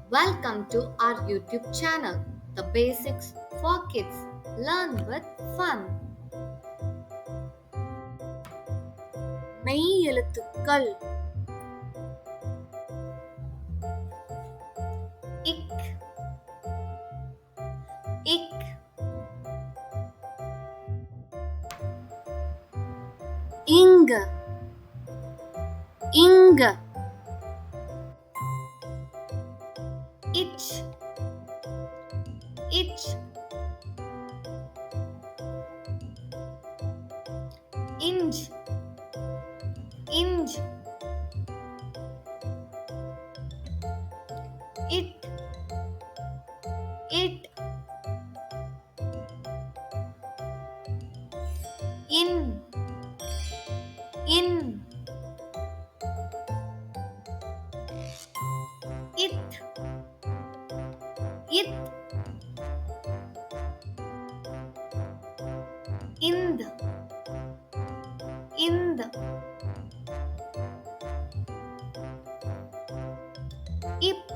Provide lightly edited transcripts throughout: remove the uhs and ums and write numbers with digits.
Welcome to our YouTube channel, The Basics for Kids. Learn with fun. மெய் எழுத்துக்கள் இக் இக் இங்க இங்க itch itch inch inch it it in in இத் இத் இந்த் இந்த் இப்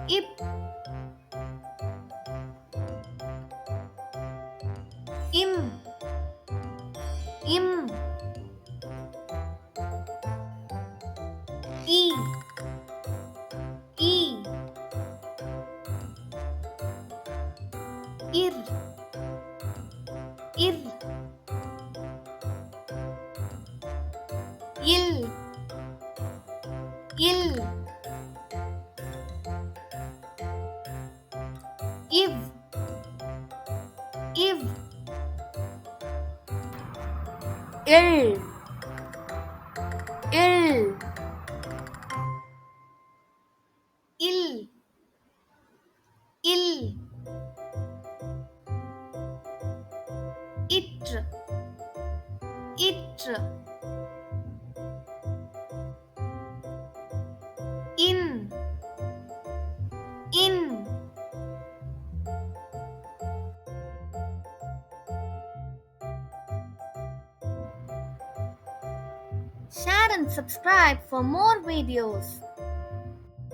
இப் இம் இம் இ இ இர் இர் இல் இல் இவ் இவ் இல் இல் இல் இல் இற்று இற்று இன் இன் Share and subscribe for more videos.